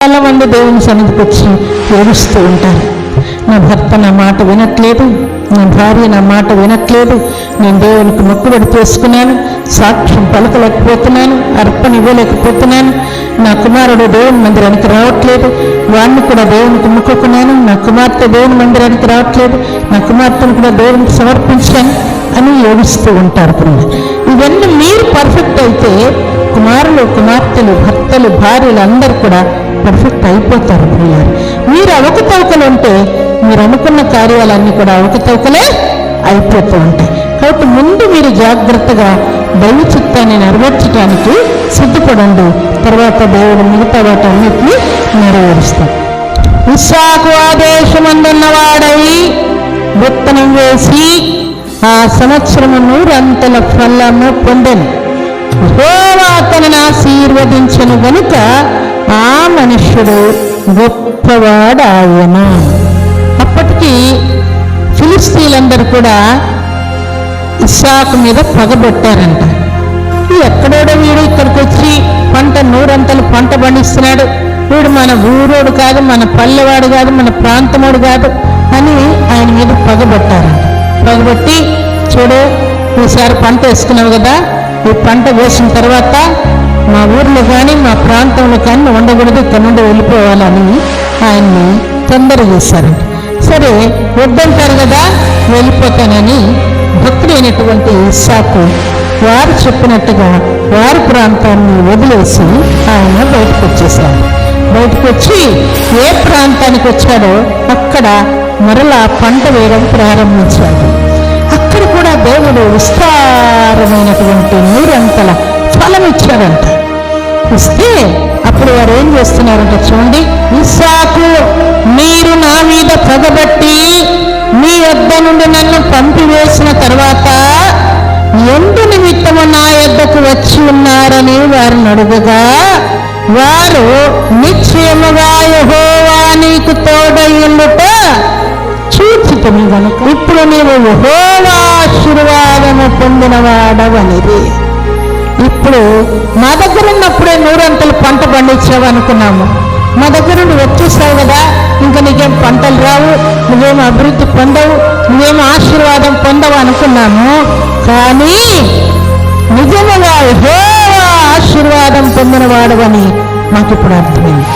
చాలా మంది దేవుని సన్నిధికి వచ్చి ఏడుస్తూ ఉంటారు. నా భర్త నా మాట వినట్లేదు, నా భార్య నా మాట వినట్లేదు, నేను దేవునికి మొక్కుబడి చేసుకున్నాను, సాక్ష్యం పలకలేకపోతున్నాను, అర్పణ ఇవ్వలేకపోతున్నాను, నా కుమారుడు దేవుని మందిరానికి రావట్లేదు, వాడిని కూడా దేవునికి మొక్కుకున్నాను, నా కుమార్తె దేవుని మందిరానికి రావట్లేదు, నా కుమార్తెను కూడా దేవునికి సమర్పించాను అని ఏడుస్తూ ఉంటారు. ఇవన్నీ మీరు పర్ఫెక్ట్ అయితే కుమారులు కుమార్తెలు భర్తలు భార్యలు అందరూ కూడా పర్ఫెక్ట్ అయిపోతారు. మీరు అవకతవకలు ఉంటే మీరు అనుకున్న కార్యాలన్నీ కూడా అవకతవకలే అయిపోతూ ఉంటాయి. కాబట్టి ముందు మీరు జాగ్రత్తగా దైవ చిత్తాన్ని నెరవేర్చడానికి సిద్ధపడండి. తర్వాత దేవుడు మిగతా వాటన్నిటిని నెరవేరుస్తాడు. ఇస్సాకు ఆదేశమందున్నవాడై విత్తనం వేసి ఆ సంవత్సరము 100 అంతల ఫలము పొందెను. యెహోవా అతనిని ఆశీర్వదించెను గనుక ఆ మనుష్యుడు గొప్పవాడాయన. అప్పటికి ఫిలిస్తీన్లందరూ కూడా ఇస్సాకు మీద పగబెట్టారంట. ఎక్కడోడో వీడు ఇక్కడికి వచ్చి 100 అంతలు పంట పండిస్తున్నాడు, వీడు మన ఊరోడు కాదు, మన పల్లెవాడు కాదు, మన ప్రాంతముడు కాదు అని ఆయన మీద పగబెట్టారంట. పగబట్టి చూడు, ఈసారి పంట వేసుకున్నావు కదా, ఈ పంట వేసిన తర్వాత మా ఊర్లో కానీ మా ప్రాంతంలో కానీ ఉండకూడదు, ఇక్కడ నుండి వెళ్ళిపోవాలని ఆయన్ని తొందర చేశారంట. సరే వద్దంటారు కదా, వెళ్ళిపోతానని భక్తుడైనటువంటి ఇస్సాకు వారు చెప్పినట్టుగా వారి ప్రాంతాన్ని వదిలేసి ఆయన బయటకు వచ్చేసాడు. బయటకు వచ్చి ఏ ప్రాంతానికి వచ్చాడో అక్కడ మరలా పంట వేయడం ప్రారంభించాడు. అక్కడ కూడా దేవుడు విస్తారమైనటువంటి 100 అంతల ఫలం ఇచ్చాడంట. ఇస్తే అప్పుడు వారు ఏం చేస్తున్నారంటే చూడండి, ఇస్సాకు మీరు నా మీద పగబట్టి మీ వద్ద నుండి నన్ను పంపివేసిన తర్వాత ఎందు నిమిత్తము నా యొద్దకు వచ్చి ఉన్నారని వారిని అడుగగా వారు నిశ్చయముగా యెహోవా నీకు తోడయ్యుండుట చూచితిని గనుక ఇప్పుడు నీవు యెహోవా ఆశీర్వాదము పొందినవాడవనిది. ఇప్పుడు మా దగ్గర ఉన్నప్పుడే 100 అంతలు పంట పండించావు అనుకున్నాము, మా దగ్గర నుండి వచ్చేసావు కదా, ఇంకా నీకేం పంటలు రావు, నువ్వేమో అభివృద్ధి పొందవు, నువ్వేమో ఆశీర్వాదం పొందవు అనుకున్నాము. కానీ నిజముగా యెహోవా ఆశీర్వాదం పొందినవాడవని మాకు ఇప్పుడు అర్థమైంది.